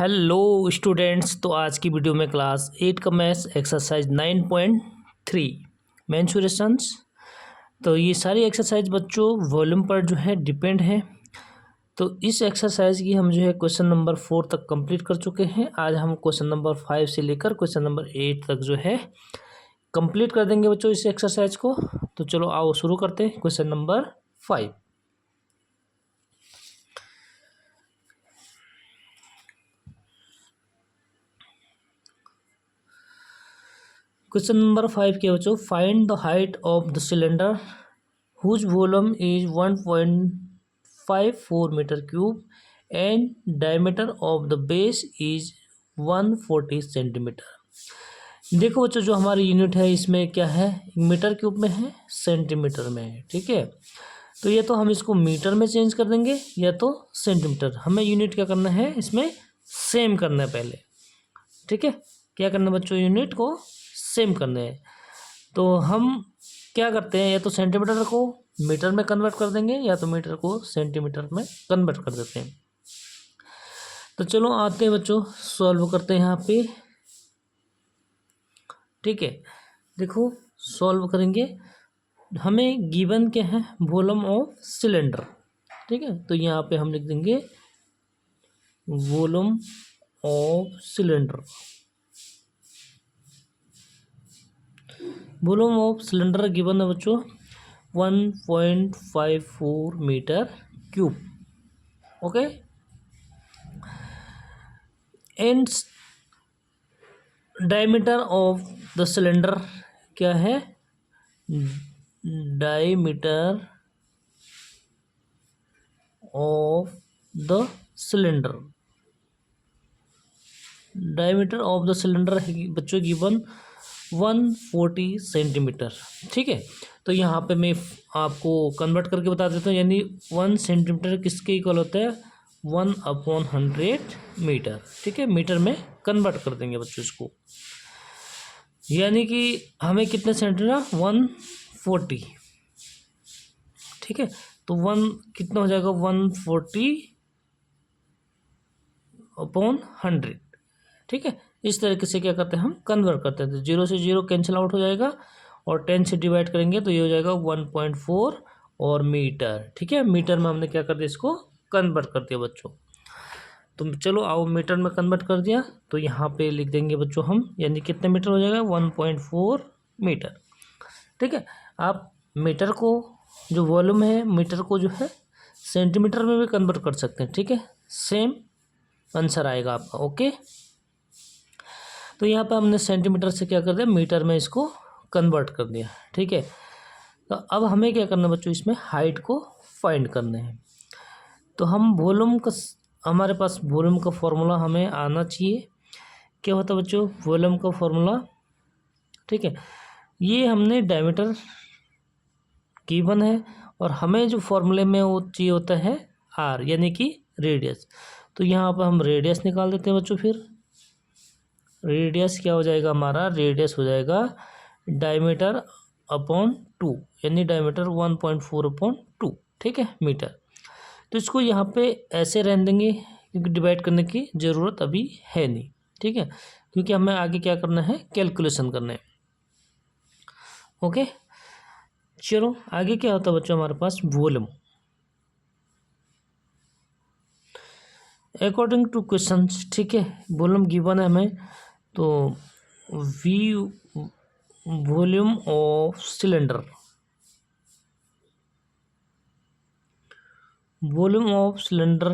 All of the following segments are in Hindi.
हेलो स्टूडेंट्स, तो आज की वीडियो में क्लास 8 का मैथ्स एक्सरसाइज 9.3 मेंसुरेशंस। तो ये सारी एक्सरसाइज बच्चों वॉल्यूम पर जो है डिपेंड है। तो इस एक्सरसाइज की हम जो है क्वेश्चन नंबर 4 तक कंप्लीट कर चुके हैं। आज हम क्वेश्चन नंबर 5 से लेकर क्वेश्चन नंबर 8 तक जो है कंप्लीट कर देंगे बच्चों इस एक्सरसाइज को। तो चलो आओ शुरू करते हैं क्वेश्चन नंबर 5। क्वेश्चन नंबर 5 क्या बच्चों, find the height of the cylinder whose volume is 1.54 metre cube and diameter of the base is 140 centimetre. देखो बच्चों, जो हमारी यूनिट है इसमें क्या है, मीटर क्यूब में है, सेंटीमीटर में है। ठीक है, तो ये तो हम इसको मीटर में चेंज कर देंगे या तो सेंटीमीटर। हमें यूनिट क्या करना है, इसमें सेम करना है पहले। ठीक है, क्या करना है बच्चों, यूनिट को सेम करने हैं। तो हम क्या करते हैं, या तो सेंटीमीटर को मीटर में कन्वर्ट कर देंगे या तो मीटर को सेंटीमीटर में कन्वर्ट कर देते हैं। तो चलो आते हैं बच्चों, सॉल्व करते हैं यहाँ पे। ठीक है, देखो सॉल्व करेंगे। हमें गिवन क्या है, वॉल्यूम ऑफ सिलेंडर। ठीक है, तो यहाँ पे हम लिख देंगे volume of cylinder. Volume of cylinder given है बच्चों 1.54 metre cube. Okay, and diameter of the cylinder क्या है, diameter of the cylinder. Diameter of the cylinder बच्चों गिवन 140 सेंटीमीटर। ठीक है, तो यहाँ पे मैं आपको कन्वर्ट करके बता देता हूँ। यानी 1 सेंटीमीटर किसके इक्वल होता है, 1/100 मीटर। ठीक है, मीटर में कन्वर्ट कर देंगे बच्चों इसको। यानी कि हमें कितने सेंटीमीटर, 140। ठीक है, तो 1 कितना हो जाएगा, 140/100। ठीक है, इस तरीके से क्या करते हैं, हम कन्वर्ट करते हैं। तो 0 से 0 कैंसिल आउट हो जाएगा और 10 से डिवाइड करेंगे तो ये हो जाएगा 1.4 और मीटर। ठीक है, मीटर में हमने क्या कर दिया, इसको कन्वर्ट कर दिया बच्चों। तो चलो आओ, मीटर में कन्वर्ट कर दिया तो यहाँ पे लिख देंगे बच्चों हम, यानी कितने मीटर हो जाएगा, 1.4 मीटर। ठीक है, आप मीटर को जो वॉल्यूम है, मीटर को जो है सेंटीमीटर में भी कन्वर्ट कर सकते हैं। ठीक है, सेम आंसर आएगा आपका। ओके, तो यहाँ पे हमने सेंटीमीटर से क्या कर दिया, मीटर में इसको कन्वर्ट कर दिया। ठीक है, तो अब हमें क्या करना है बच्चों, इसमें हाइट को फाइंड करना है। तो हम वॉल्यूम का, हमारे पास वॉल्यूम का फॉर्मूला हमें आना चाहिए। क्या होता है बच्चों, वॉल्यूम का फॉर्मूला। ठीक है, ये हमने डायमीटर गिवन है और हमें जो फॉर्मूले में वो चाहिए होता है आर, यानी कि रेडियस। तो यहाँ पर हम रेडियस निकाल देते हैं बच्चों। फिर रेडियस क्या हो जाएगा हमारा, रेडियस हो जाएगा डायमीटर अपॉन 2, यानी डायमीटर 1.4/2। ठीक है, मीटर। तो इसको यहाँ पे ऐसे रहने देंगे क्योंकि डिवाइड करने की ज़रूरत अभी है नहीं। ठीक है, क्योंकि हमें आगे क्या करना है, कैलकुलेशन करना है। ओके, चलो आगे क्या होता है बच्चों, हमारे पास वॉल्यूम। अकॉर्डिंग टू क्वेश्चन, ठीक है, वॉल्यूम गिवन है हमें। तो V volume of cylinder, volume of cylinder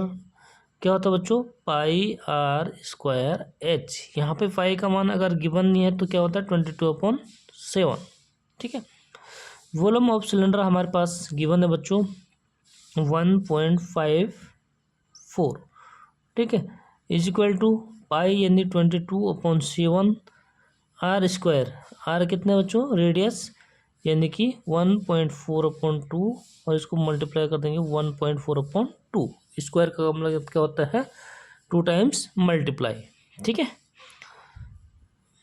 क्या होता है बच्चों, πr² h। यहाँ पे पाई का मान अगर गिवन नहीं है तो क्या होता है, 22/7। ठीक है, वॉल्यूम ऑफ सिलेंडर हमारे पास गिवन है बच्चों 1.54। ठीक है, इज इक्वल टू पाई यानी 22/7 r²। आर कितने बच्चों, रेडियस, यानी कि 1.4/2 और इसको मल्टीप्लाई कर देंगे 1.4/2। स्क्वायर का मतलब क्या होता है, 2 टाइम्स मल्टीप्लाई। ठीक है,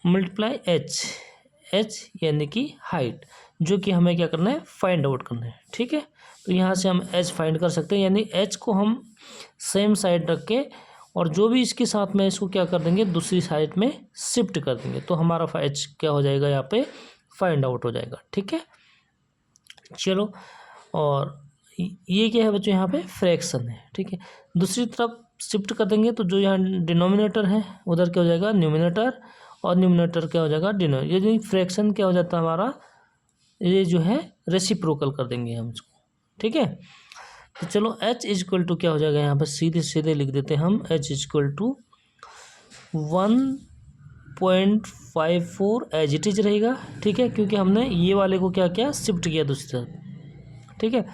मल्टीप्लाई एच यानी कि हाइट, जो कि हमें क्या करना है, फाइंड आउट करना है। ठीक है, तो यहाँ से हम एच फाइंड कर सकते हैं। यानी एच को हम सेम साइड रख के और जो भी इसके साथ में इसको क्या कर देंगे, दूसरी साइड में शिफ्ट कर देंगे, तो हमारा एच क्या हो जाएगा, यहाँ पे फाइंड आउट हो जाएगा। ठीक है, चलो। और ये क्या है बच्चों, यहाँ पे फ्रैक्शन है। ठीक है, दूसरी तरफ शिफ्ट कर देंगे तो जो यहाँ डिनोमिनेटर है उधर क्या हो जाएगा, न्यूमिनेटर, और न्यूमिनेटर क्या हो जाएगा, डिनोमिनेटर। ये फ्रैक्शन क्या हो जाता है हमारा, ये जो है रेसिप्रोकल कर देंगे हम इसको। ठीक है, तो चलो h इजक्वल टू क्या हो जाएगा, यहाँ पर सीधे सीधे लिख देते हैं हम, h equal to 1.54 as it is रहेगा। ठीक है, क्योंकि हमने ये वाले को क्या किया, शिफ्ट किया दूसरी तरफ। ठीक है,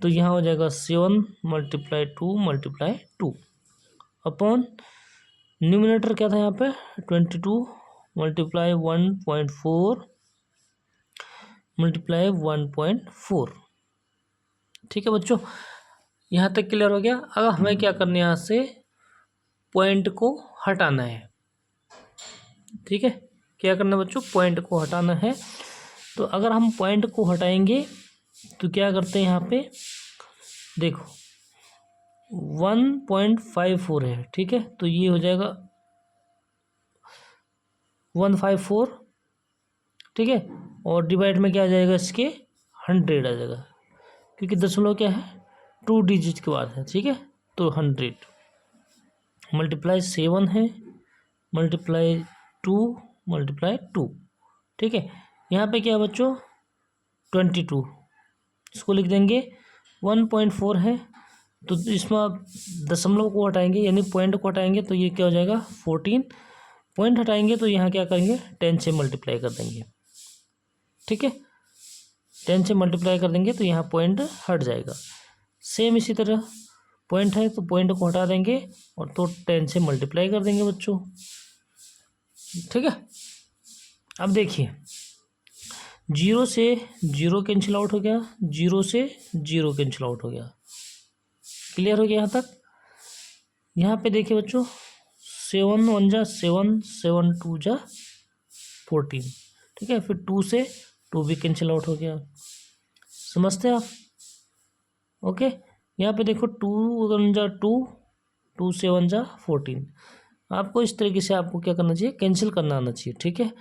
तो यहाँ हो जाएगा 7 × 2 × 2 अपॉन न्यूमिनेटर क्या था यहाँ पे 22 × 1.4 × 1.4। ठीक है बच्चों, यहाँ तक क्लियर हो गया। अब हमें क्या करना है, यहाँ से पॉइंट को हटाना है। ठीक है, क्या करना है बच्चों, पॉइंट को हटाना है। तो अगर हम पॉइंट को हटाएंगे तो क्या करते हैं, यहाँ पे देखो 1.54 है। ठीक है, तो ये हो जाएगा 154। ठीक है, और डिवाइड में क्या आ जाएगा, इसके 100 आ जाएगा, क्योंकि दशमलव क्या है, 2 डिजिट के बाद है। ठीक है, तो 100 मल्टीप्लाई 7 है, मल्टीप्लाई 2 मल्टीप्लाई 2। ठीक है, यहाँ पे क्या है बच्चों 22, इसको लिख देंगे। 1.4 है, तो इसमें आप दशमलव को हटाएंगे यानी पॉइंट को हटाएंगे तो ये क्या हो जाएगा 14। पॉइंट हटाएंगे तो यहाँ क्या करेंगे 10 से मल्टीप्लाई कर देंगे। ठीक है, 10 से मल्टीप्लाई कर देंगे तो यहाँ पॉइंट हट जाएगा। सेम इसी तरह पॉइंट है तो पॉइंट को हटा देंगे और तो 10 से मल्टीप्लाई कर देंगे बच्चों। ठीक है, अब देखिए 0 से 0 कैंसिल आउट हो गया, 0 से 0 कैंसिल आउट हो गया। क्लियर हो गया यहाँ तक। यहाँ पे देखिए बच्चों 7 1 जा 7, 7 2 जा 14। ठीक है, फिर 2 से 2 भी कैंसिल आउट हो गया। समझते हैं आप। ओके, यहाँ पे देखो 2 1 जा 2, 2 से 1 जा 14। आपको इस तरीके से आपको क्या करना चाहिए, कैंसिल करना आना चाहिए। ठीक है,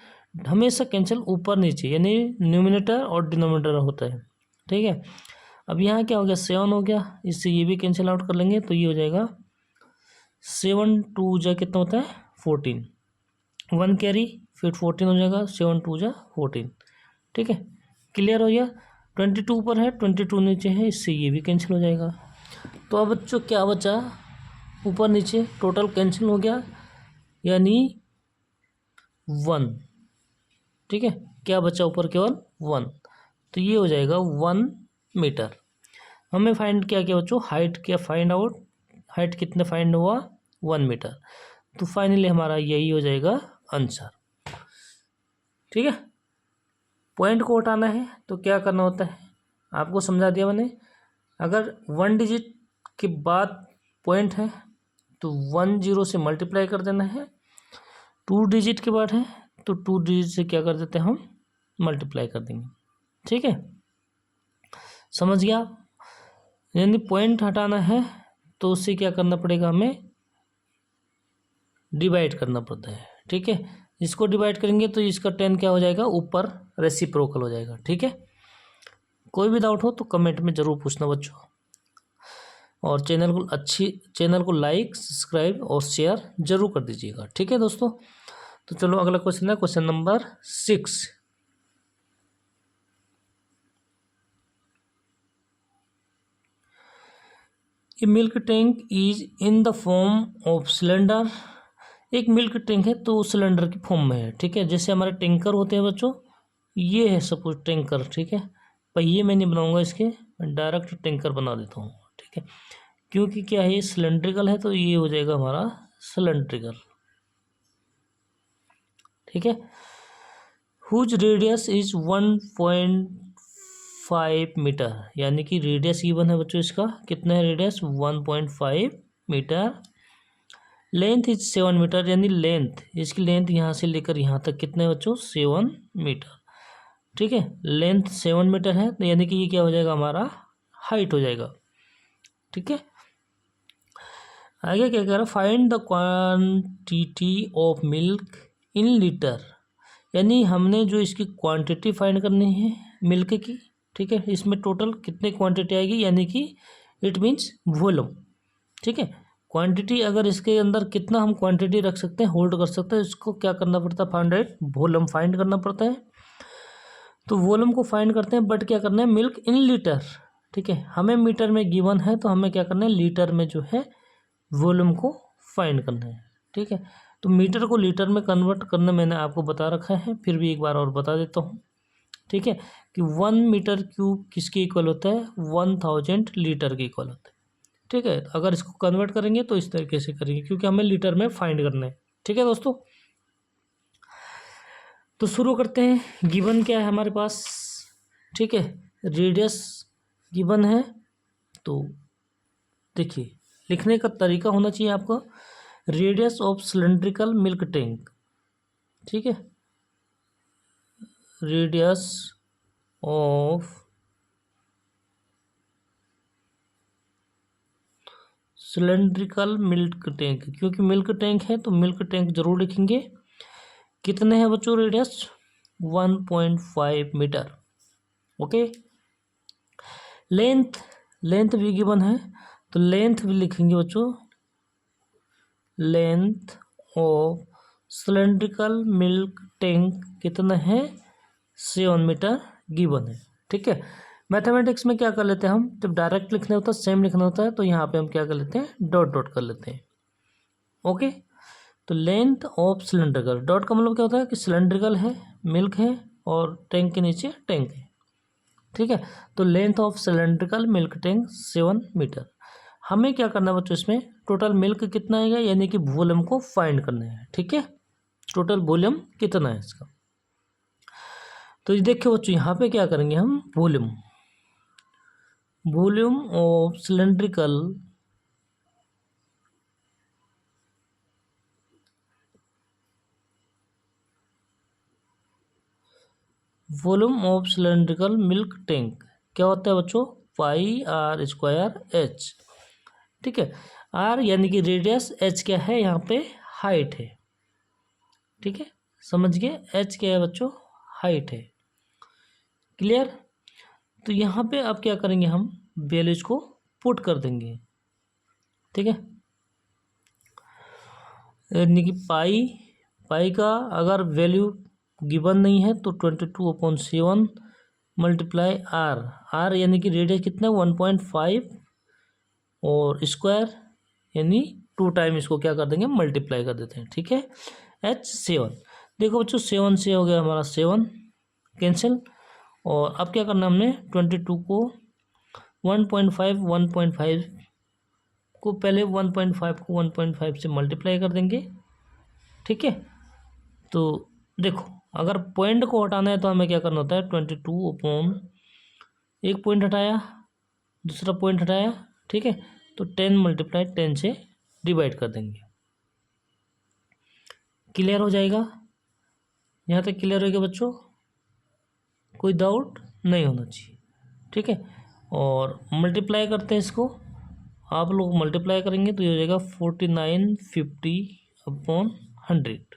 हमेशा कैंसिल ऊपर नीचे यानी न्यूमिनेटर और डिनोमिनेटर होता है। ठीक है, अब यहाँ क्या हो गया 7 हो गया, इससे ये भी कैंसिल आउट कर लेंगे तो ये हो जाएगा 7 2 जा कितना होता है 14, 1 कैरी फिर 14 हो जाएगा, 7 2 जा 14। ठीक है, क्लियर हो गया। 22 ऊपर है 22 नीचे है, इससे ये भी कैंसिल हो जाएगा। तो अब बच्चों क्या बचा, ऊपर नीचे टोटल कैंसिल हो गया यानी 1। ठीक है, क्या बचा ऊपर केवल 1, तो ये हो जाएगा 1 मीटर। हमें फाइंड क्या किया बच्चों, हाइट क्या फाइंड आउट, हाइट कितने फाइंड हुआ 1 मीटर। तो फाइनली हमारा यही हो जाएगा आंसर। ठीक है, पॉइंट को हटाना है तो क्या करना होता है, आपको समझा दिया मैंने। अगर 1 डिजिट के बाद पॉइंट है तो 1 0 से मल्टीप्लाई कर देना है। 2 डिजिट के बाद है तो 2 डिजिट से क्या कर देते हैं हम, मल्टीप्लाई कर देंगे। ठीक है, समझ गया। यानी पॉइंट हटाना है तो उससे क्या करना पड़ेगा, हमें डिवाइड करना पड़ता है। ठीक है, इसको डिवाइड करेंगे तो इसका 10 क्या हो जाएगा, ऊपर रेसिप्रोकल हो जाएगा। ठीक है, कोई भी डाउट हो तो कमेंट में ज़रूर पूछना बच्चों, और चैनल को लाइक सब्सक्राइब और शेयर जरूर कर दीजिएगा। ठीक है दोस्तों, तो चलो अगला क्वेश्चन है question number 6। A milk tank is in the form of cylinder. एक मिल्क टैंक है तो सिलेंडर की फॉर्म में है। ठीक है, जैसे हमारे टैंकर होते हैं बच्चों, ये है सपोज टैंकर। ठीक है, पहिए मैं नहीं बनाऊंगा इसके, मैं डायरेक्ट टैंकर बना देता हूँ। ठीक है, क्योंकि क्या है ये सिलेंड्रिकल है तो ये हो जाएगा हमारा सिलेंड्रिकल। ठीक है, हुज रेडियस इज 1.5 मीटर, यानी कि रेडियस गिवन है बच्चों, इसका कितना है radius 1.5 metre. Length is 7 metre, यानी लेंथ इसकी लेंथ यहाँ से लेकर यहाँ तक कितना है बच्चों 7 मीटर। ठीक है, लेंथ 7 मीटर है तो यानी कि ये क्या हो जाएगा हमारा हाइट हो जाएगा। ठीक है, आगे क्या कह रहा है, find the quantity of milk in litre, यानी हमने जो इसकी क्वांटिटी फाइंड करनी है मिल्क की, ठीक है। इसमें टोटल कितनी क्वांटिटी आएगी, यानी कि इट मीन्स वॉल्यूम, ठीक है। क्वांटिटी अगर इसके अंदर कितना हम क्वांटिटी रख सकते हैं, होल्ड कर सकते हैं, इसको क्या करना पड़ता है, फाइंड आउट वॉल्यूम फाइंड करना पड़ता है। तो वॉल्यूम को फाइंड करते हैं, बट क्या करना है, मिल्क इन लीटर, ठीक है। हमें मीटर में गिवन है तो हमें क्या करना है, लीटर में जो है वॉल्यूम को फाइंड करना है, ठीक है। तो मीटर को लीटर में कन्वर्ट करना मैंने आपको बता रखा है, फिर भी एक बार और बता देता हूँ, ठीक है, कि 1 मीटर क्यूब किसके इक्वल होता है, 1000 लीटर के इक्वल होता है, ठीक है। अगर इसको कन्वर्ट करेंगे तो इस तरीके से करेंगे, क्योंकि हमें लीटर में फाइंड करना है, ठीक है दोस्तों। तो शुरू करते हैं। गिवन क्या है हमारे पास, ठीक है, रेडियस गिवन है। तो देखिए, लिखने का तरीका होना चाहिए आपको, radius of cylindrical milk tank, ठीक है, radius of cylindrical milk tank, क्योंकि मिल्क टैंक है तो मिल्क टैंक जरूर लिखेंगे। कितने हैं बच्चों radius, 1.5 metre, okay. Length, length भी गिवन है तो लेंथ भी लिखेंगे बच्चों, length of cylindrical milk tank कितना है, 7 मीटर गिवन है, ठीक है। मैथमेटिक्स में क्या कर लेते हैं हम, जब डायरेक्ट लिखना होता है, सेम लिखना होता है, तो यहाँ पे हम क्या कर लेते हैं, डॉट डॉट कर लेते हैं, ओके। तो लेंथ ऑफ सिलेंड्रिकल, डॉट का मतलब क्या होता है कि सिलेंड्रिकल है, मिल्क है और टैंक के नीचे टैंक है, ठीक है। तो length of cylindrical milk tank 7 metre. हमें क्या करना है बच्चों, इसमें टोटल मिल्क कितना आएगा, यानी कि वॉल्यूम को फाइंड करना है, ठीक है। टोटल वॉल्यूम कितना है इसका, तो ये देखिए बच्चों, यहाँ पे क्या करेंगे हम, volume, volume of cylindrical volume of cylindrical milk tank क्या होता है बच्चों, पाई आर स्क्वायर एच, ठीक है। आर यानी कि रेडियस, एच क्या है यहाँ पे, हाइट है, ठीक है, समझ गए। एच क्या है बच्चों, हाइट है, क्लियर। तो यहाँ पे अब क्या करेंगे हम, वैल्यूज को पुट कर देंगे, ठीक है। यानी कि पाई, पाई का अगर वैल्यू गिवन नहीं है तो 22/7 मल्टीप्लाई आर, आर यानी कि रेडियस कितना है 1.5 और स्क्वायर यानी 2 टाइम इसको क्या कर देंगे, मल्टीप्लाई कर देते हैं, ठीक है। एच 7, देखो बच्चों 7 से हो गया हमारा 7 कैंसिल, और अब क्या करना हमने 22 को 1.5 को पहले 1.5 को 1.5 से मल्टीप्लाई कर देंगे, ठीक है। तो देखो अगर पॉइंट को हटाना है तो हमें क्या करना होता है, 22 एक पॉइंट हटाया, दूसरा पॉइंट हटाया, ठीक है। तो 10 मल्टीप्लाई 10 से डिवाइड कर देंगे, क्लियर हो जाएगा। यहाँ तक क्लियर हो गया बच्चों, कोई डाउट नहीं होना चाहिए, ठीक है। और मल्टीप्लाई करते हैं इसको, आप लोग मल्टीप्लाई करेंगे तो ये हो जाएगा 4950/100,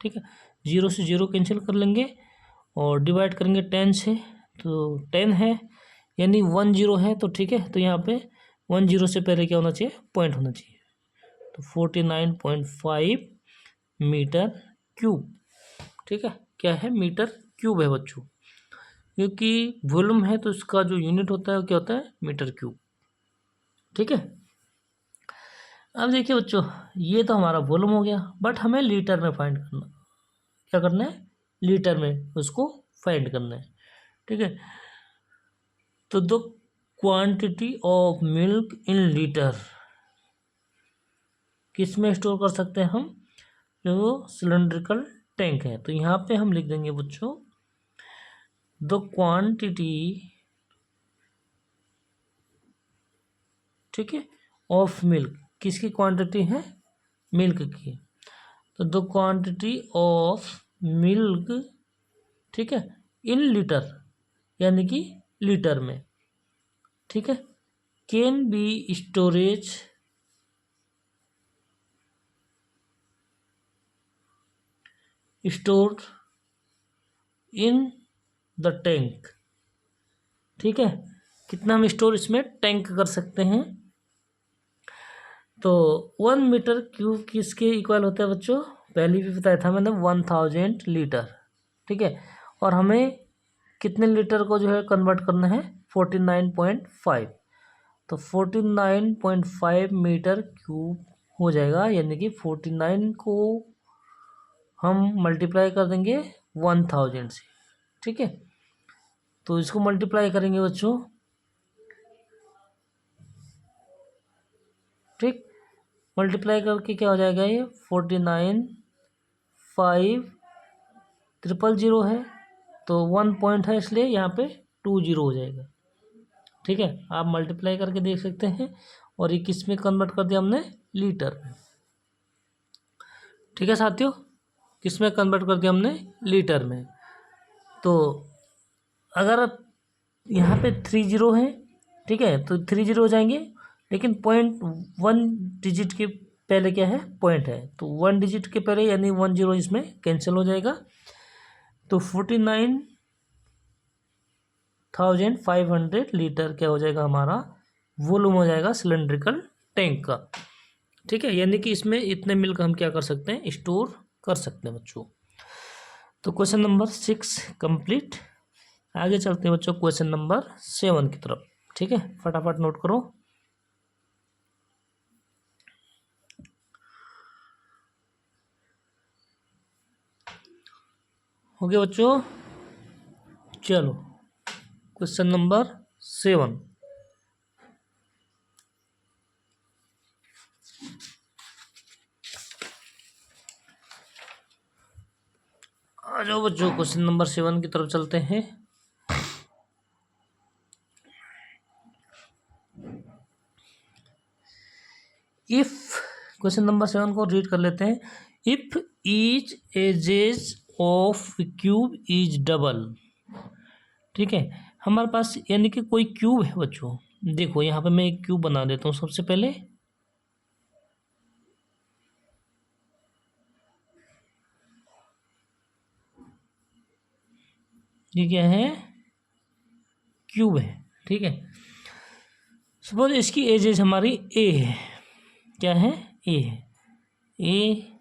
ठीक है। 0 से 0 कैंसिल कर लेंगे और डिवाइड करेंगे 10 से, तो 10 है यानी 10 है, तो ठीक है। तो यहाँ पे 10 से पहले क्या होना चाहिए, पॉइंट होना चाहिए, तो 49.5 मीटर क्यूब, ठीक है। क्या है, मीटर क्यूब है बच्चों, क्योंकि वॉल्यूम है तो इसका जो यूनिट होता है वो क्या होता है, मीटर क्यूब, ठीक है। अब देखिए बच्चों, ये तो हमारा वॉल्यूम हो गया, बट हमें लीटर में फाइंड करना, क्या करना है, लीटर में उसको फाइंड करना है, ठीक है। तो the quantity of milk in litre किस में स्टोर कर सकते हैं हम, जो सिलेंड्रिकल टैंक है, तो यहाँ पे हम लिख देंगे बच्चों, द क्वांटिटी, ठीक है, ऑफ मिल्क, किसकी क्वांटिटी है, मिल्क की, तो द क्वांटिटी ऑफ मिल्क, ठीक है, इन लीटर यानी कि लीटर में, ठीक है, can be storage store in the tank. ठीक है, कितना हम स्टोर इसमें टैंक कर सकते हैं। तो 1 मीटर क्यूब किसके इक्वल होता है बच्चों, पहले भी बताया था मैंने, 1000 लीटर। ठीक है, और हमें कितने लीटर को जो है कन्वर्ट करना है, 49.5। तो 49.5 मीटर क्यूब हो जाएगा, यानी कि 49 को हम मल्टीप्लाई कर देंगे 1000 से। ठीक है, तो इसको मल्टीप्लाई करेंगे बच्चों। ठीक, मल्टीप्लाई करके क्या हो जाएगा, ये 49,500 है, तो 1 पॉइंट है इसलिए यहाँ पे 20 हो जाएगा। ठीक है, आप मल्टीप्लाई करके देख सकते हैं। और ये किस में कन्वर्ट कर दिया हमने, लीटर में। ठीक है साथियों, किस में कन्वर्ट कर दिया हमने, लीटर में। तो अगर यहाँ पे 30 है, ठीक है, तो 30 हो जाएंगे, लेकिन 1 डिजिट के पहले क्या है, पॉइंट है, तो 1 डिजिट के पहले यानी 10 इसमें कैंसिल हो जाएगा। तो 49,500 लीटर क्या हो जाएगा, हमारा वॉल्यूम हो जाएगा सिलेंड्रिकल टैंक का। ठीक है, यानी कि इसमें इतने मिल्क हम क्या कर सकते हैं, स्टोर कर सकते हैं बच्चों। तो क्वेश्चन नंबर 6 कंप्लीट। आगे चलते हैं बच्चों क्वेश्चन नंबर 7 की तरफ। ठीक है, फटाफट नोट करो। हो गया बच्चों, चलो क्वेश्चन नंबर 7। आ जाओ बच्चों, क्वेश्चन नंबर 7 की तरफ चलते हैं। इफ, क्वेश्चन नंबर 7 को रीड कर लेते हैं। If each edges of cube is double. ठीक है, हमारे पास यानी कि कोई क्यूब है बच्चों। देखो यहाँ पे मैं एक क्यूब बना देता हूँ सबसे पहले। ये क्या है, क्यूब है। ठीक है, सपोज इसकी एजेस हमारी ए है। क्या है, ए है, ए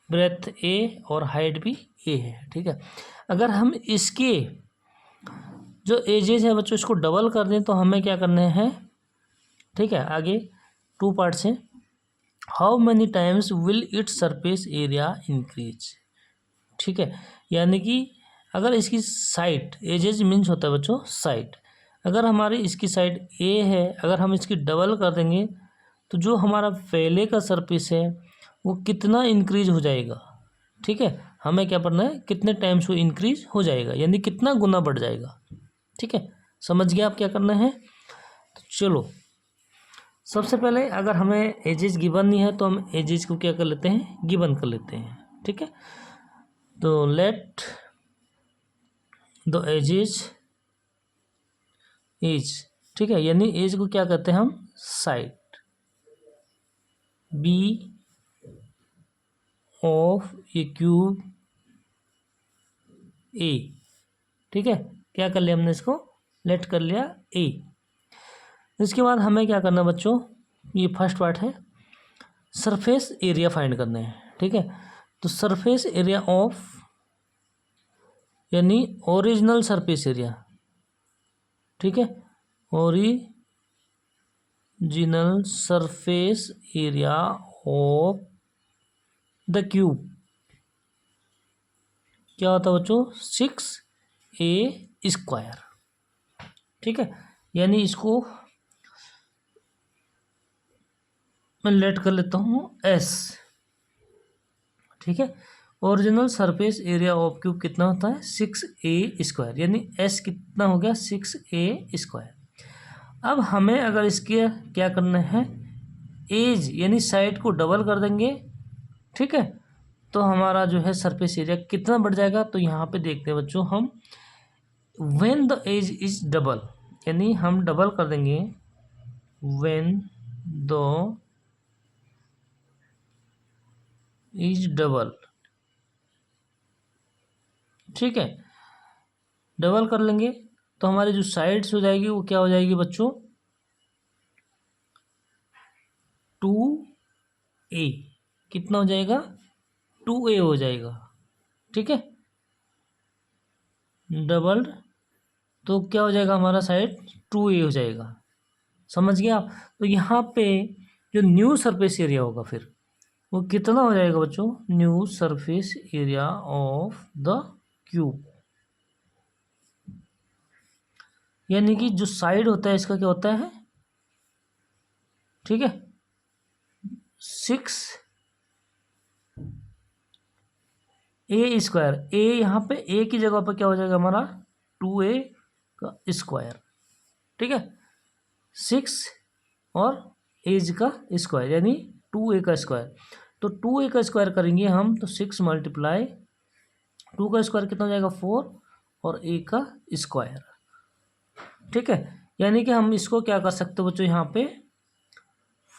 ब्रेथ ए और हाइट भी ए है। ठीक है, अगर हम इसके जो एजेस है बच्चों इसको डबल कर दें तो हमें क्या करने हैं। ठीक है, आगे 2 पार्ट्स हैं। How many times will its surface area increase. ठीक है, यानी कि अगर इसकी साइड, एजेस मीन्स होता है बच्चों साइड, अगर हमारी इसकी साइड ए है, अगर हम इसकी डबल कर देंगे तो जो हमारा पहले का सरफेस है वो कितना इंक्रीज हो जाएगा। ठीक है, हमें क्या पढ़ना है, कितने टाइम्स वो इंक्रीज हो जाएगा, यानी कितना गुना बढ़ जाएगा। ठीक है, समझ गया आप क्या करना है। तो चलो सबसे पहले अगर हमें एजेस गिवन नहीं है तो हम एजेस को क्या कर लेते हैं, गिवन कर लेते हैं। ठीक है, तो लेट द एजेस एज। ठीक है, यानी एज को क्या कहते हैं हम, side B of a cube A. ठीक है, क्या कर लिया हमने, इसको लेट कर लिया ए। इसके बाद हमें क्या करना बच्चों, ये फर्स्ट पार्ट है, सरफेस एरिया फाइंड करना है। ठीक है, तो सरफेस एरिया ऑफ यानी ओरिजिनल सरफेस एरिया। ठीक है, original surface area of the cube क्या होता है बच्चों, 6a²। ठीक है, यानी इसको मैं लेट कर लेता हूँ s। ठीक है, original surface area of cube कितना होता है, 6a², यानी s कितना हो गया, 6a²। अब हमें अगर इसके क्या करना है, एज यानी साइड को डबल कर देंगे। ठीक है, तो हमारा जो है सरफेस एरिया कितना बढ़ जाएगा। तो यहाँ पे देखते हैं बच्चों हम, when the edge is double, यानी हम डबल कर देंगे, व्हेन द इज डबल। ठीक है, डबल कर लेंगे तो हमारी जो साइड्स हो जाएगी वो क्या हो जाएगी बच्चों, 2a, कितना हो जाएगा, 2a हो जाएगा। ठीक है, डबल तो क्या हो जाएगा हमारा साइड 2a हो जाएगा। समझ गया आप? तो यहाँ पे जो न्यू सरफेस एरिया होगा फिर वो कितना हो जाएगा बच्चों, new surface area of the cube, यानी कि जो साइड होता है इसका क्या होता है, ठीक है, 6 ए स्क्वायर, ए यहाँ पे ए की जगह पर क्या हो जाएगा हमारा 2a का स्क्वायर। ठीक है, 6 और एज का स्क्वायर यानी 2a का स्क्वायर। तो 2a का स्क्वायर करेंगे हम तो 6 मल्टीप्लाई 2 का स्क्वायर कितना हो जाएगा 4 और a का स्क्वायर। ठीक है, यानी कि हम इसको क्या कर सकते हो बच्चों, यहाँ पे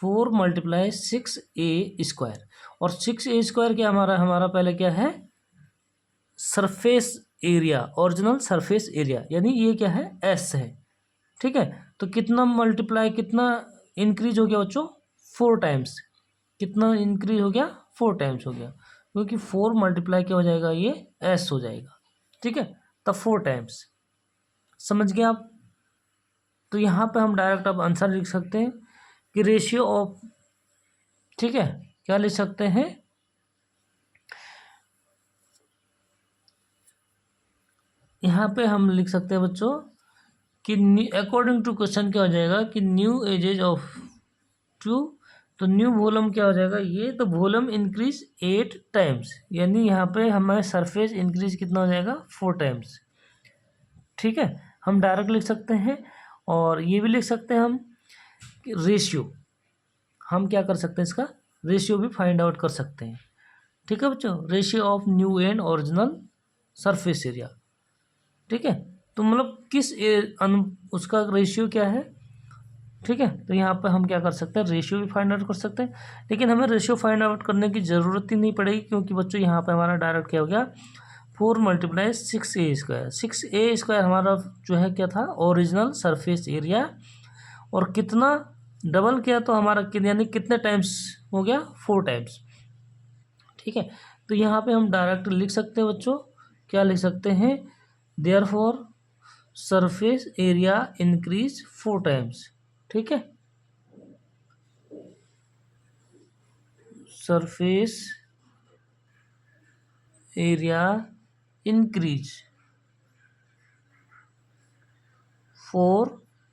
4 मल्टीप्लाई 6a स्क्वायर, और 6a स्क्वायर क्या हमारा पहले क्या है, surface area, original surface area, यानी ये क्या है एस है। ठीक है, तो कितना मल्टीप्लाई कितना इंक्रीज हो गया बच्चों, 4 टाइम्स, कितना इंक्रीज हो गया 4 टाइम्स हो गया, क्योंकि 4 मल्टीप्लाई क्या हो जाएगा ये एस हो जाएगा। ठीक है, तब 4 टाइम्स। समझ गए आप? तो यहाँ पे हम डायरेक्ट अब आंसर लिख सकते हैं कि रेशियो ऑफ, ठीक है, क्या लिख सकते हैं, यहाँ पे हम लिख सकते हैं बच्चों कि अकॉर्डिंग टू क्वेश्चन क्या हो जाएगा कि न्यू एजेज ऑफ टू, तो न्यू वॉल्यूम क्या हो जाएगा ये, तो वॉल्यूम इंक्रीज 8 टाइम्स, यानी यहाँ पे हमारे सरफेस इंक्रीज कितना हो जाएगा 4 टाइम्स। ठीक है, हम डायरेक्ट लिख सकते हैं, और ये भी लिख सकते हैं हम कि रेशियो, हम क्या कर सकते हैं इसका रेशियो भी फाइंड आउट कर सकते हैं। ठीक है बच्चों, ratio of new and original surface area. ठीक है, तो मतलब उसका रेशियो क्या है। ठीक है, तो यहाँ पर हम क्या कर सकते हैं, रेशियो भी फाइंड आउट कर सकते हैं, लेकिन हमें रेशियो फाइंड आउट करने की ज़रूरत ही नहीं पड़ेगी, क्योंकि बच्चों यहाँ पे हमारा डायरेक्ट क्या हो गया 4 multiply 6a square, 6a square हमारा जो है क्या था ओरिजिनल सरफेस एरिया, और कितना डबल किया तो हमारा यानी कितने टाइम्स हो गया 4 टाइम्स। ठीक है, तो यहाँ पे हम डायरेक्ट लिख सकते हैं बच्चों, क्या लिख सकते हैं, therefore surface area increase 4 times. ठीक है, सरफेस एरिया इंक्रीज 4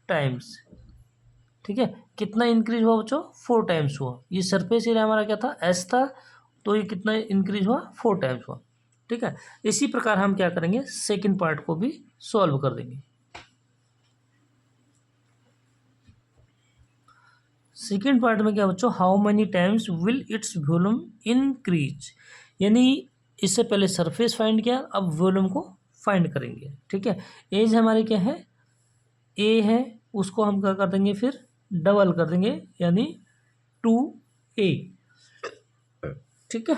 टाइम्स। ठीक है, कितना इंक्रीज हुआ बच्चों 4 टाइम्स हुआ, ये सरफेस एरिया हमारा क्या था एस था, तो ये कितना इंक्रीज हुआ 4 टाइम्स हुआ। ठीक है, इसी प्रकार हम क्या करेंगे सेकंड पार्ट को भी सॉल्व कर देंगे। सेकेंड पार्ट में क्या बच्चों, how many times will its volume increase, यानी इससे पहले सरफेस फाइंड किया, अब वॉल्यूम को फाइंड करेंगे। ठीक है, एज हमारी क्या है ए है, उसको हम क्या कर देंगे फिर डबल कर देंगे, यानी 2a। ठीक है,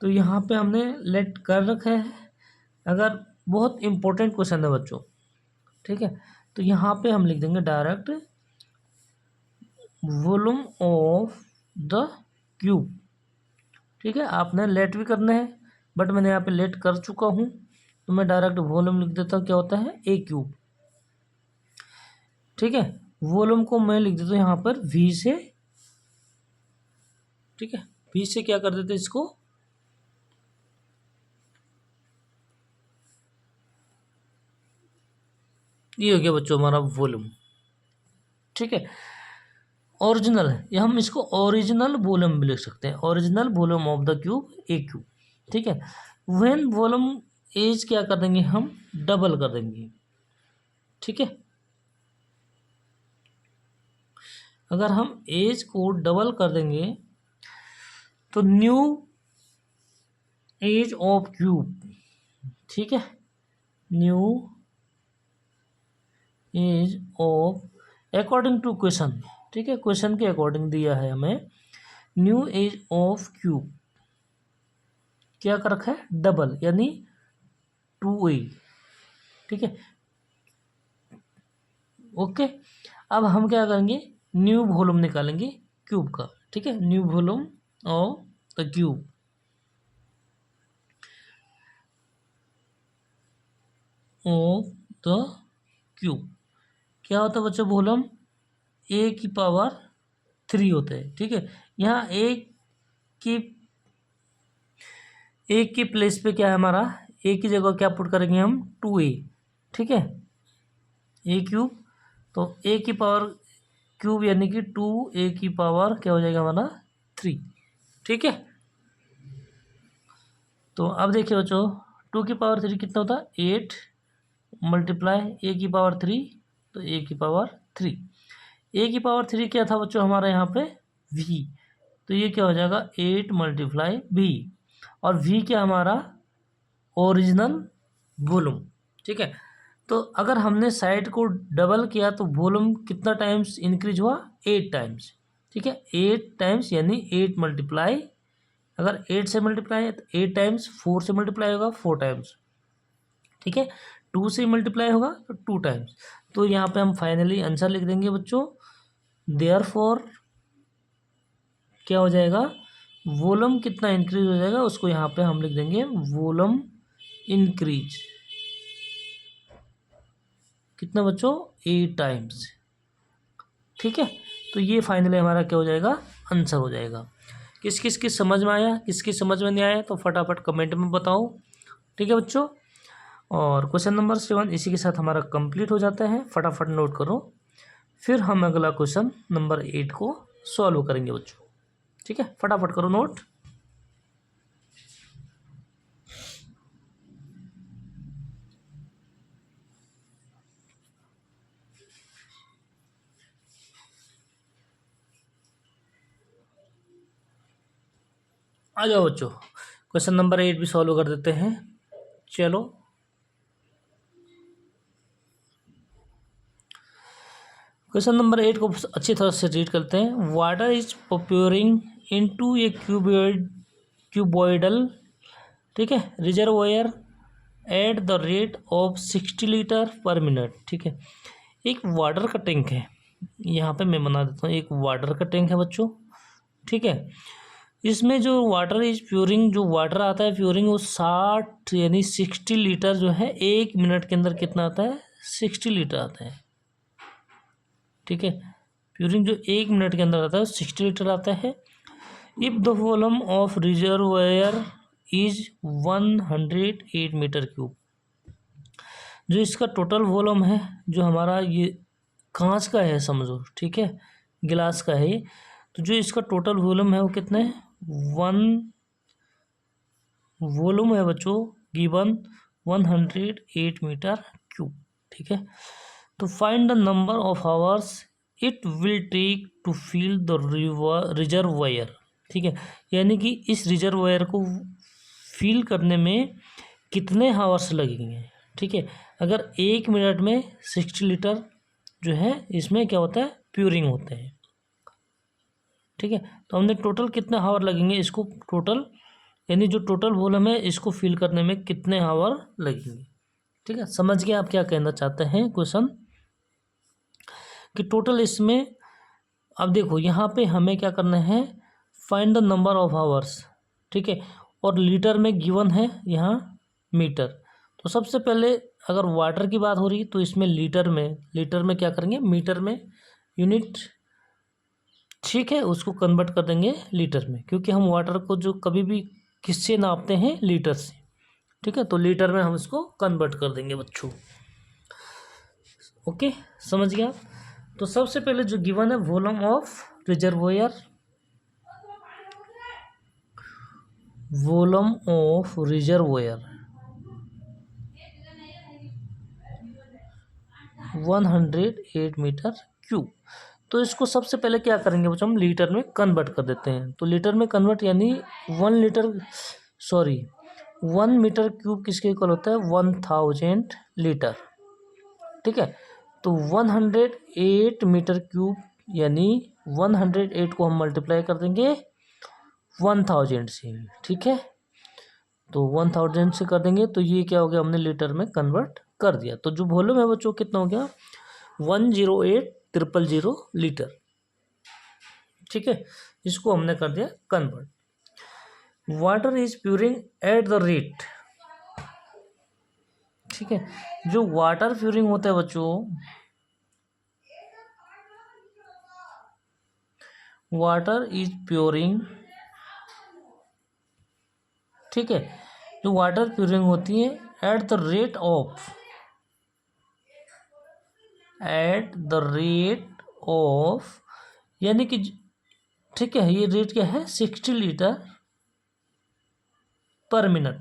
तो यहाँ पे हमने लेट कर रखा है, अगर बहुत इंपॉर्टेंट क्वेश्चन है बच्चों। ठीक है, तो यहाँ पे हम लिख देंगे direct volume of the cube. ठीक है, आपने लेट भी करना है, बट मैंने यहाँ पे लेट कर चुका हूँ, तो मैं डायरेक्ट वॉल्यूम लिख देता हूँ, क्या होता है ए क्यूब। ठीक है, वॉल्यूम को मैं लिख देता हूँ यहाँ पर v से। ठीक है, v से क्या कर देते हैं इसको, ये हो गया बच्चों हमारा वॉल्यूम। ठीक है, ओरिजिनल है, या हम इसको ओरिजिनल वॉल्यूम भी लिख सकते हैं, original volume of the cube A cube. ठीक है, व्हेन वॉल्यूम एज क्या कर देंगे हम डबल कर देंगे। ठीक है, अगर हम एज को डबल कर देंगे तो न्यू एज ऑफ क्यूब, ठीक है, new edge of according to question, ठीक है, क्वेश्चन के अकॉर्डिंग दिया है हमें, न्यू एज ऑफ क्यूब क्या कर रखा है डबल, यानी 2a, ठीक है। ओके, अब हम क्या करेंगे, न्यू वॉल्यूम निकालेंगे क्यूब का, ठीक है। New volume of the cube, of the cube क्या होता है बच्चों, वॉल्यूम ए की पावर 3 होता है, ठीक है। यहाँ की एक की प्लेस पे क्या है हमारा, ए की जगह क्या पुट करेंगे हम, 2a, ठीक है। ए क्यूब, तो ए की पावर क्यूब यानी कि 2a की पावर क्या हो जाएगा हमारा 3, ठीक है। तो अब देखिए बच्चों, 2 की पावर 3 कितना होता है, 8 मल्टीप्लाई ए की पावर 3, तो ए की पावर 3, ए की पावर 3 क्या था बच्चों हमारा यहाँ पे v, तो ये क्या हो जाएगा 8 मल्टीप्लाई v, और v क्या हमारा ओरिजिनल वॉल्यूम, ठीक है। तो अगर हमने साइड को डबल किया तो वॉल्यूम कितना टाइम्स इंक्रीज हुआ, 8 टाइम्स, ठीक है। 8 टाइम्स यानी 8 मल्टीप्लाई, अगर 8 से मल्टीप्लाई है तो 8 टाइम्स, 4 से मल्टीप्लाई होगा 4 टाइम्स, ठीक है। 2 से मल्टीप्लाई होगा तो 2 टाइम्स। तो यहाँ पे हम फाइनली आंसर लिख देंगे बच्चों, देयरफॉर क्या हो जाएगा, वॉल्यूम कितना इंक्रीज हो जाएगा, उसको यहाँ पे हम लिख देंगे वॉल्यूम इंक्रीज कितना बच्चों, 8 टाइम्स, ठीक है। तो ये फाइनली हमारा क्या हो जाएगा, आंसर हो जाएगा। किस किस की समझ में आया, किसकी समझ में नहीं आया तो फटाफट कमेंट में बताओ, ठीक है बच्चों। और क्वेश्चन नंबर 7 इसी के साथ हमारा कंप्लीट हो जाता है, फटाफट नोट करो, फिर हम अगला क्वेश्चन नंबर 8 को सॉल्व करेंगे बच्चों, ठीक है। फटाफट करो नोट। आ जाओ बच्चों, क्वेश्चन नंबर 8 भी सॉल्व कर देते हैं, चलो। क्वेश्चन नंबर 8 को अच्छी तरह से रीड करते हैं। Water is pouring into a cuboidal, ठीक है, reservoir at the rate of 60 litre per minute, ठीक है। एक वाटर का टैंक है, यहाँ पे मैं बना देता हूँ, एक वाटर का टैंक है बच्चों, ठीक है। इसमें जो वाटर इज प्योरिंग, जो वाटर आता है प्योरिंग, वो 60 यानी 60 लीटर जो है 1 मिनट के अंदर कितना आता है, 60 लीटर आता है, ठीक है। प्यूरिंग जो 1 मिनट के अंदर आता है 60 लीटर आता है। If the volume of reservoir is 108 metre cube, जो इसका टोटल वॉल्यूम है, जो हमारा ये कांच का है समझो, ठीक है, गिलास का है ये, तो जो इसका टोटल वॉल्यूम है वो कितना है, 1 वॉल्यूम है बच्चों गिवन 108 मीटर क्यूब, ठीक है। तो find the number of hours it will take to fill the reservoir, ठीक है। यानी कि इस रिजर्वायर को फिल करने में कितने आवर्स लगेंगे, ठीक है। अगर 1 मिनट में 60 लीटर जो है इसमें क्या होता है, प्यूरिंग होते हैं, ठीक है। तो हमने टोटल कितने आवर लगेंगे इसको, टोटल यानी जो टोटल वॉल्यूम है इसको फिल करने में कितने आवर लगेंगे, ठीक है। समझ गए आप क्या कहना चाहते हैं क्वेश्चन, कि टोटल इसमें, अब देखो यहाँ पे हमें क्या करना है, find the number of hours, ठीक है। और लीटर में गिवन है यहाँ मीटर, तो सबसे पहले अगर वाटर की बात हो रही तो इसमें लीटर में क्या करेंगे, मीटर में यूनिट, ठीक है, उसको कन्वर्ट कर देंगे लीटर में, क्योंकि हम वाटर को जो कभी भी किससे नापते हैं, लीटर से, ठीक है। तो लीटर में हम इसको कन्वर्ट कर देंगे बच्चों, ओके, समझ गया। तो सबसे पहले जो गिवन है volume of reservoir, volume of reservoir 108 metre cube, तो इसको सबसे पहले क्या करेंगे बच्चों, हम लीटर में कन्वर्ट कर देते हैं। तो लीटर में कन्वर्ट यानी 1 मीटर क्यूब किसके इक्वल होता है, 1000 लीटर, ठीक है। तो 108 मीटर क्यूब यानी 108 को हम मल्टीप्लाई कर देंगे 1000 से, ठीक है। तो 1000 से कर देंगे तो ये क्या हो गया, हमने लीटर में कन्वर्ट कर दिया। तो जो वॉल्यूम है बच्चों कितना हो गया, 108,000 लीटर। ठीक है, इसको हमने कर दिया convert. Water is pouring at the rate, ठीक है, जो वाटर प्यूरिंग होता है बच्चों, वाटर इज प्योरिंग, ठीक है, जो वाटर प्यूरिंग होती है एट द रेट ऑफ, यानी कि ठीक है, ये रेट क्या है, 60 लीटर पर मिनट।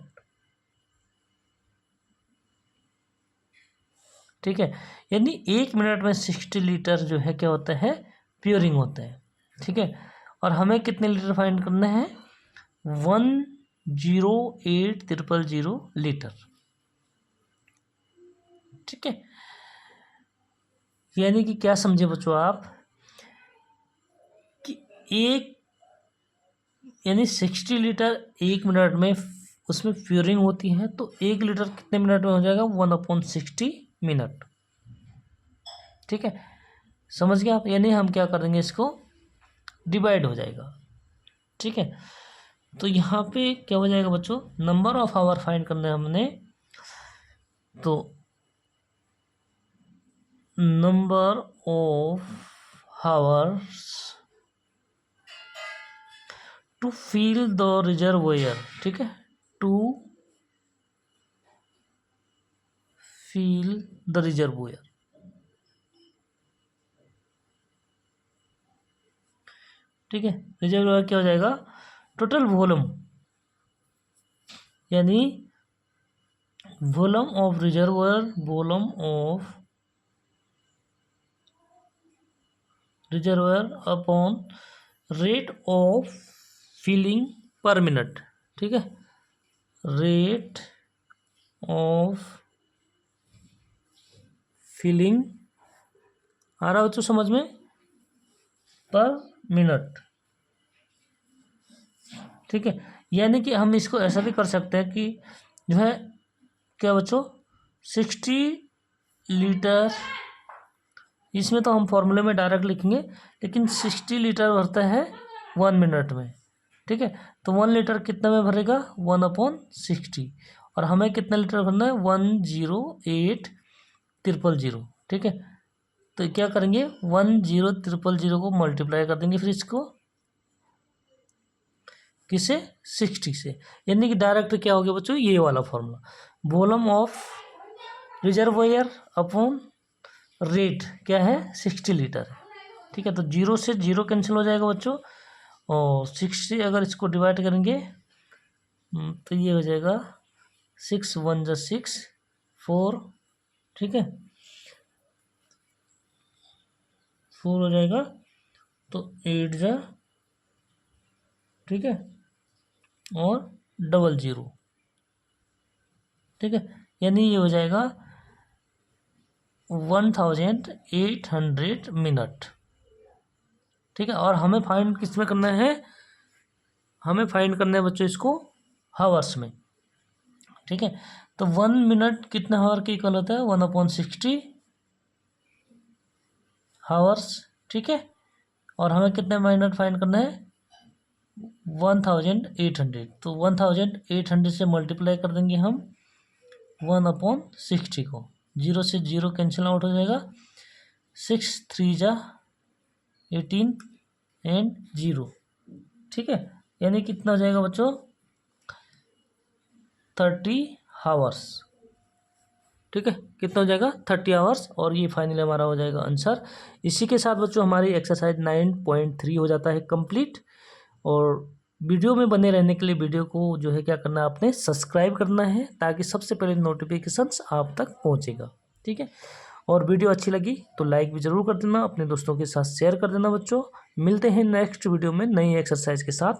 ठीक है, यानी 1 मिनट में 60 लीटर जो है क्या होता है, प्योरिंग होता है। ठीक है, और हमें कितने लीटर फाइंड करने हैं, 108,000 लीटर। ठीक है, यानी कि क्या समझे बच्चों आप, कि यानी 60 लीटर 1 मिनट में उसमें प्योरिंग होती है, तो 1 लीटर कितने मिनट में हो जाएगा, 1/60 मिनट। ठीक है, समझ गए आप, यानी हम क्या करेंगे, इसको डिवाइड हो जाएगा। ठीक है, तो यहाँ पे क्या हो जाएगा बच्चों, नंबर ऑफ आवर फाइंड करना है हमने, तो number of hours to fill the reservoir. ठीक है, टू फिल द रिजर्वोयर। ठीक है, रिजर्वोयर क्या हो जाएगा, टोटल वॉल्यूम, यानी volume of reservoir, volume of reservoir upon rate of filling per minute. ठीक है, रेट ऑफ फिलिंग, आ रहा हो तो समझ में, पर मिनट। ठीक है, यानी कि हम इसको ऐसा भी कर सकते हैं कि जो है क्या बच्चों, 60 लीटर, इसमें तो हम फॉर्मूले में डायरेक्ट लिखेंगे, लेकिन 60 लीटर भरता है 1 मिनट में। ठीक है, तो 1 लीटर कितने में भरेगा, 1/60, और हमें कितना लीटर भरना है, 108,000। ठीक है, तो क्या करेंगे, 108,000 को मल्टीप्लाई कर देंगे, फिर इसको किसे, 60 से, यानी कि डायरेक्ट क्या हो गया बच्चों, ये वाला formula, volume of reservoir upon rate क्या है, 60 लीटर। ठीक है, तो 0 से 0 कैंसिल हो जाएगा बच्चों, और 60 अगर इसको डिवाइड करेंगे तो ये हो जाएगा 6 1 जा 6 4। ठीक है, 4 हो जाएगा, तो 8 जा, ठीक है, और 00। ठीक है, यानी ये हो जाएगा 1800 मिनट। ठीक है, और हमें फाइंड किस में करना है, हमें फाइंड करना है बच्चों इसको हावर्स में। ठीक है, तो 1 मिनट कितना हावर के इक्वल होता है, 1/60 हावर्स। ठीक है, और हमें कितने मिनट फाइंड करना है, 1800, तो 1800 से मल्टीप्लाई कर देंगे हम 1/60 को, 0 से 0 कैंसिल आउट हो जाएगा, 6 3 जा 18 एंड 0। ठीक है, यानी कितना हो जाएगा बच्चों, 30 हावर्स। ठीक है, कितना हो जाएगा, 30 आवर्स, और ये फाइनली हमारा हो जाएगा आंसर। इसी के साथ बच्चों हमारी एक्सरसाइज 9.3 हो जाता है कंप्लीट। और वीडियो में बने रहने के लिए वीडियो को जो है क्या करना है, आपने सब्सक्राइब करना है, ताकि सबसे पहले नोटिफिकेशंस आप तक पहुंचेगा। ठीक है, और वीडियो अच्छी लगी तो लाइक भी ज़रूर कर देना, अपने दोस्तों के साथ शेयर कर देना बच्चों। मिलते हैं नेक्स्ट वीडियो में नई एक्सरसाइज के साथ,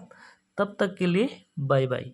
तब तक के लिए बाय बाय।